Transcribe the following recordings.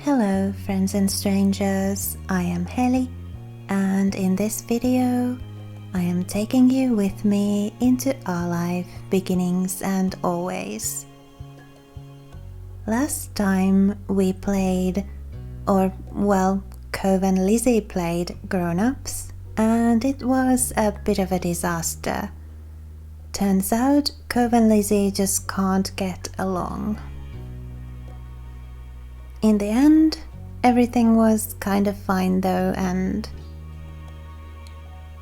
Hello friends and strangers, I am Heli, and in this video I am taking you with me into our life beginnings and always. Last time we played, Cove and Lizzie played grown-ups, and it was a bit of a disaster. Turns out Cove and Lizzie just can't get along. In the end, everything was kind of fine though, and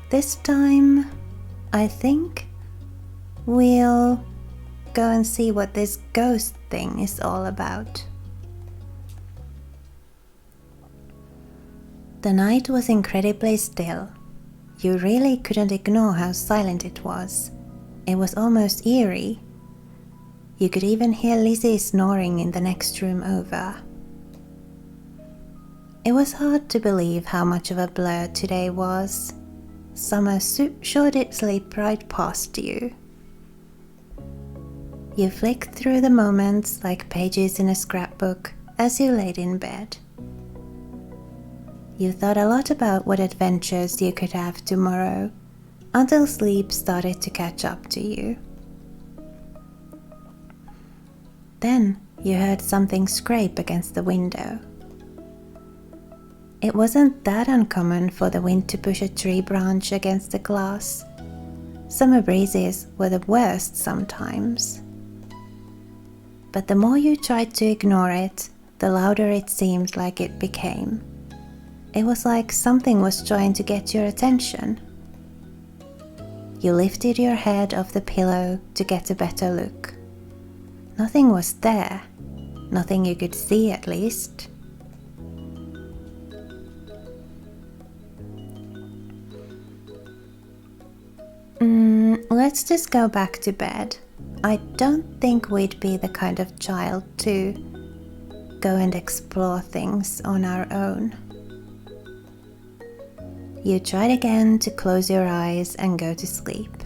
this time I think we'll go and see what this ghost thing is all about. The night was incredibly still. You really couldn't ignore how silent it was. It was almost eerie. You could even hear Lizzie snoring in the next room over. It was hard to believe how much of a blur today was. Summer sure did slip right past you. You flicked through the moments like pages in a scrapbook as you laid in bed. You thought a lot about what adventures you could have tomorrow, until sleep started to catch up to you. Then you heard something scrape against the window. It wasn't that uncommon for the wind to push a tree branch against the glass. Summer breezes were the worst sometimes. But the more you tried to ignore it, the louder it seemed like it became. It was like something was trying to get your attention. You lifted your head off the pillow to get a better look. Nothing was there. Nothing you could see, at least. Let's just go back to bed. I don't think we'd be the kind of child to go and explore things on our own. You tried again to close your eyes and go to sleep.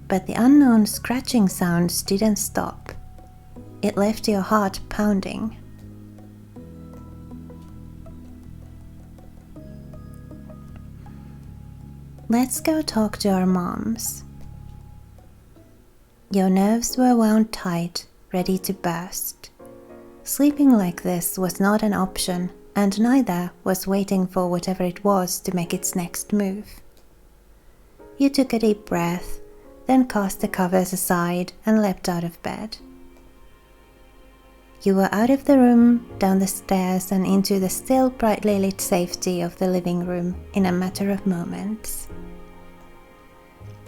But the unknown scratching sounds didn't stop. It left your heart pounding. Let's go talk to our moms. Your nerves were wound tight, ready to burst. Sleeping like this was not an option, and neither was waiting for whatever it was to make its next move. You took a deep breath, then cast the covers aside and leapt out of bed. You were out of the room, down the stairs and into the still brightly lit safety of the living room in a matter of moments.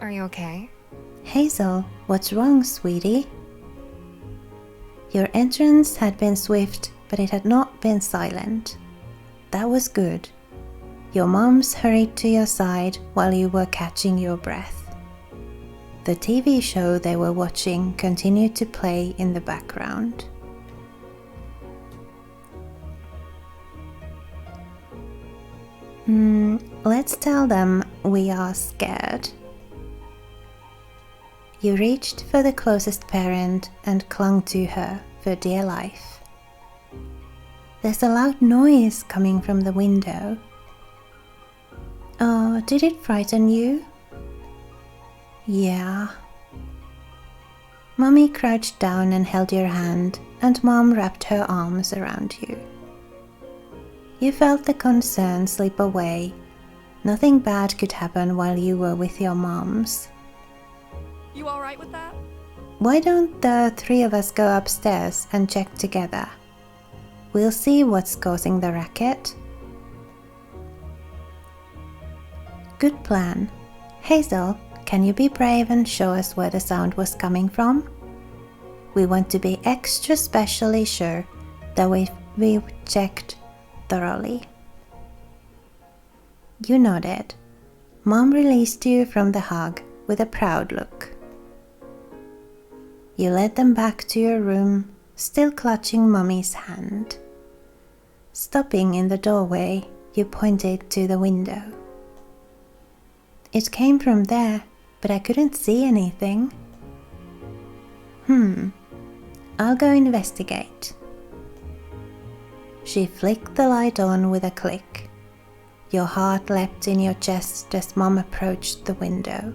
Are you okay? Hazel, what's wrong, sweetie? Your entrance had been swift, but it had not been silent. That was good. Your moms hurried to your side while you were catching your breath. The TV show they were watching continued to play in the background. Let's tell them we are scared. You reached for the closest parent and clung to her for dear life. There's a loud noise coming from the window. Oh, did it frighten you? Yeah. Mommy crouched down and held your hand, and Mom wrapped her arms around you. You felt the concern slip away. Nothing bad could happen while you were with your moms. You alright with that? Why don't the three of us go upstairs and check together? We'll see what's causing the racket. Good plan. Hazel, can you be brave and show us where the sound was coming from? We want to be extra specially sure that we've checked thoroughly. You nodded. Mom released you from the hug with a proud look. You led them back to your room, still clutching Mommy's hand. Stopping in the doorway, you pointed to the window. It came from there, but I couldn't see anything. I'll go investigate. She flicked the light on with a click. Your heart leapt in your chest as Mom approached the window.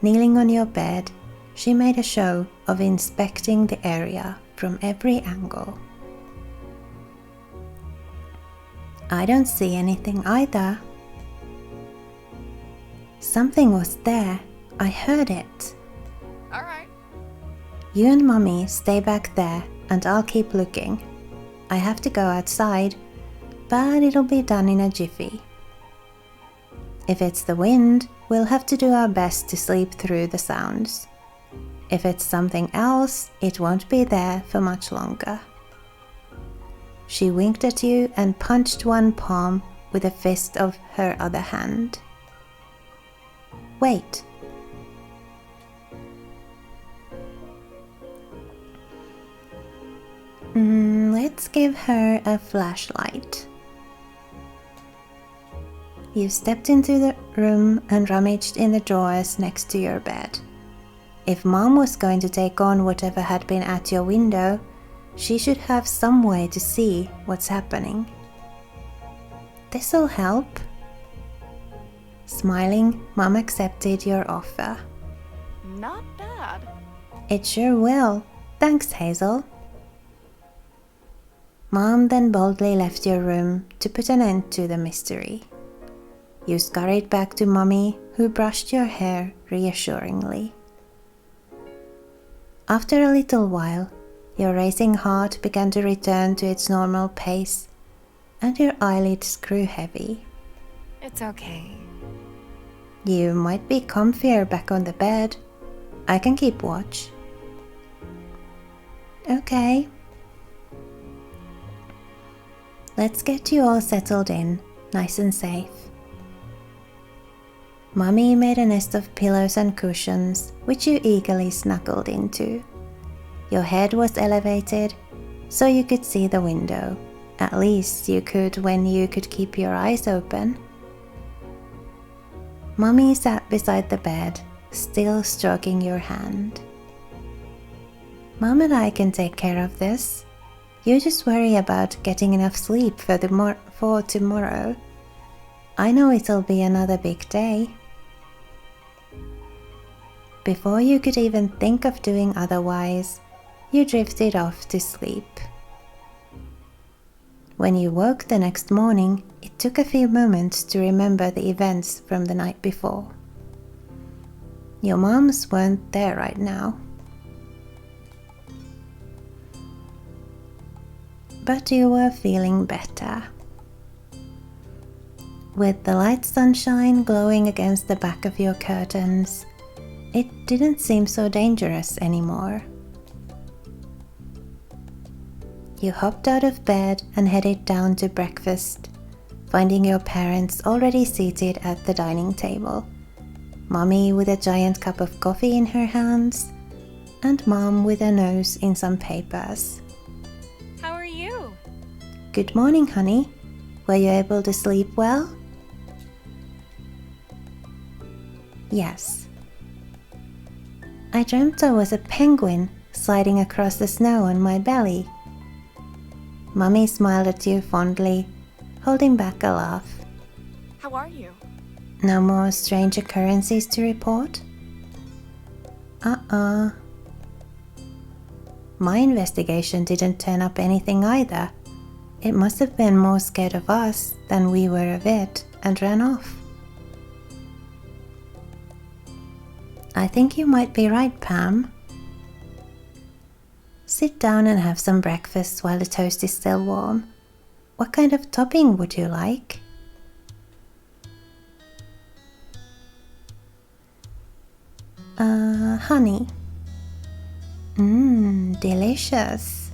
Kneeling on your bed, she made a show of inspecting the area from every angle. I don't see anything either. Something was there. I heard it. All right. You and Mummy stay back there and I'll keep looking. I have to go outside, but it'll be done in a jiffy. If it's the wind, we'll have to do our best to sleep through the sounds. If it's something else, it won't be there for much longer. She winked at you and punched one palm with a fist of her other hand. Wait. Let's give her a flashlight. You stepped into the room and rummaged in the drawers next to your bed. If Mom was going to take on whatever had been at your window, she should have some way to see what's happening. This'll help. Smiling, Mom accepted your offer. Not bad. It sure will. Thanks, Hazel. Mom then boldly left your room to put an end to the mystery. You scurried back to Mummy, who brushed your hair reassuringly. After a little while, your racing heart began to return to its normal pace, and your eyelids grew heavy. It's okay. You might be comfier back on the bed. I can keep watch. Okay. Let's get you all settled in, nice and safe. Mummy made a nest of pillows and cushions, which you eagerly snuggled into. Your head was elevated, so you could see the window. At least you could when you could keep your eyes open. Mummy sat beside the bed, still stroking your hand. Mom and I can take care of this. You just worry about getting enough sleep for tomorrow. I know it'll be another big day. Before you could even think of doing otherwise, you drifted off to sleep. When you woke the next morning, it took a few moments to remember the events from the night before. Your moms weren't there right now. But you were feeling better. With the light sunshine glowing against the back of your curtains, it didn't seem so dangerous anymore. You hopped out of bed and headed down to breakfast, finding your parents already seated at the dining table. Mommy with a giant cup of coffee in her hands, and Mom with her nose in some papers. How are you? Good morning, honey. Were you able to sleep well? Yes. I dreamt I was a penguin sliding across the snow on my belly. Mummy smiled at you fondly, holding back a laugh. How are you? No more strange occurrences to report? My investigation didn't turn up anything either. It must have been more scared of us than we were of it and ran off. I think you might be right, Pam. Sit down and have some breakfast while the toast is still warm. What kind of topping would you like? Honey. Delicious.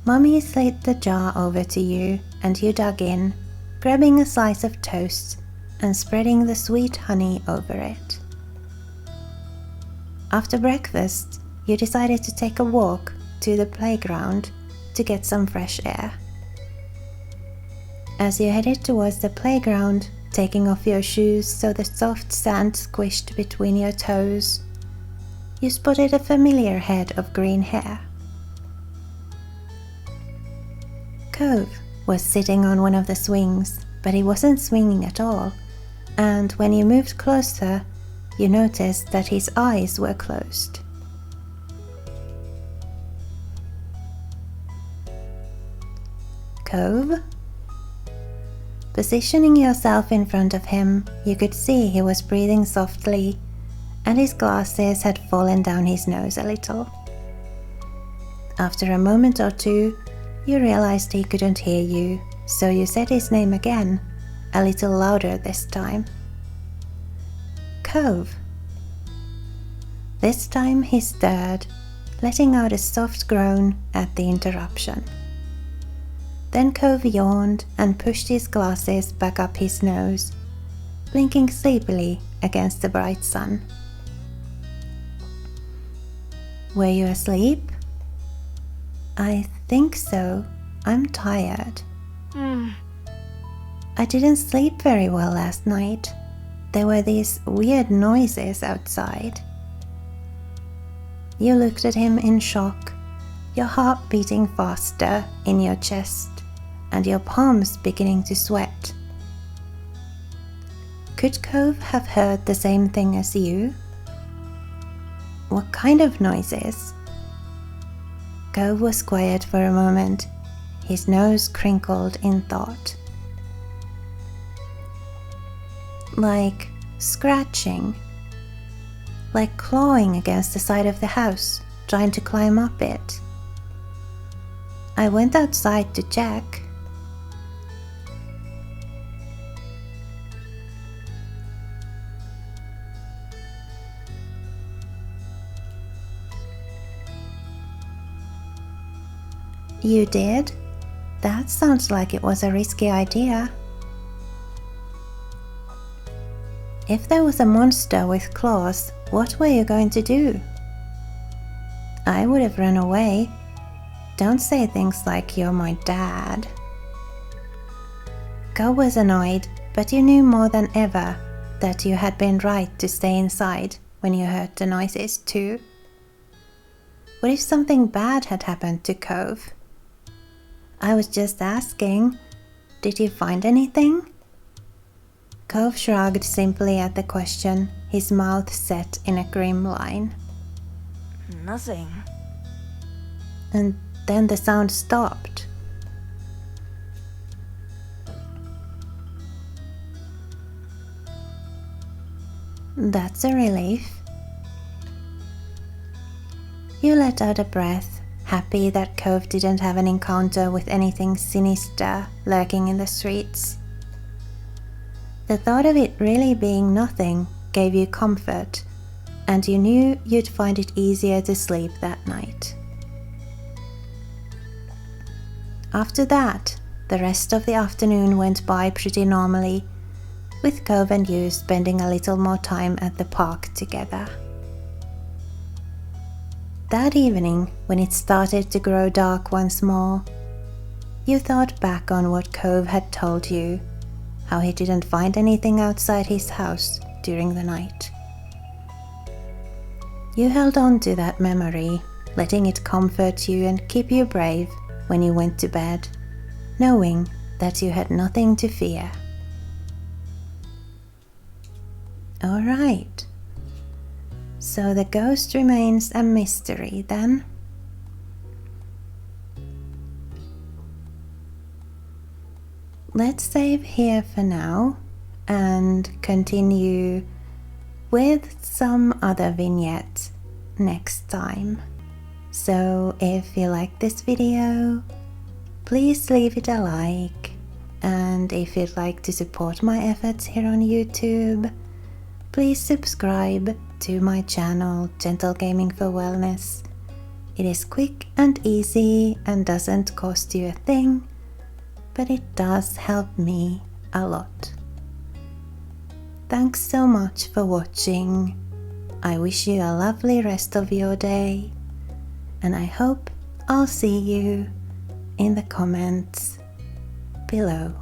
Mummy slid the jar over to you and you dug in, grabbing a slice of toast and spreading the sweet honey over it. After breakfast, you decided to take a walk to the playground to get some fresh air. As you headed towards the playground, taking off your shoes so the soft sand squished between your toes, you spotted a familiar head of green hair. Cove was sitting on one of the swings, but he wasn't swinging at all, and when you moved closer, you noticed that his eyes were closed. Cove? Positioning yourself in front of him, you could see he was breathing softly, and his glasses had fallen down his nose a little. After a moment or two, you realized he couldn't hear you, so you said his name again, a little louder this time. Cove. This time he stirred, letting out a soft groan at the interruption. Then Cove yawned and pushed his glasses back up his nose, blinking sleepily against the bright sun. Were you asleep? I think so. I'm tired. I didn't sleep very well last night. There were these weird noises outside. You looked at him in shock, your heart beating faster in your chest and your palms beginning to sweat. Could Cove have heard the same thing as you? What kind of noises? Cove was quiet for a moment, his nose crinkled in thought. Like scratching, like clawing against the side of the house, trying to climb up it. I went outside to check. You did? That sounds like it was a risky idea. If there was a monster with claws, what were you going to do? I would have run away. Don't say things like you're my dad. Cove was annoyed, but you knew more than ever that you had been right to stay inside when you heard the noises too. What if something bad had happened to Cove? I was just asking. Did you find anything? Cove shrugged simply at the question, his mouth set in a grim line. Nothing. And then the sound stopped. That's a relief. You let out a breath, happy that Cove didn't have an encounter with anything sinister lurking in the streets. The thought of it really being nothing gave you comfort, and you knew you'd find it easier to sleep that night. After that, the rest of the afternoon went by pretty normally, with Cove and you spending a little more time at the park together. That evening, when it started to grow dark once more, you thought back on what Cove had told you, how he didn't find anything outside his house during the night. You held on to that memory, letting it comfort you and keep you brave when you went to bed, knowing that you had nothing to fear. All right. So the ghost remains a mystery then? Let's save here for now and continue with some other vignettes next time. So if you like this video, please leave it a like, and if you'd like to support my efforts here on YouTube, please subscribe to my channel Gentle Gaming for Wellness. It is quick and easy and doesn't cost you a thing, but it does help me a lot. Thanks so much for watching. I wish you a lovely rest of your day, and I hope I'll see you in the comments below.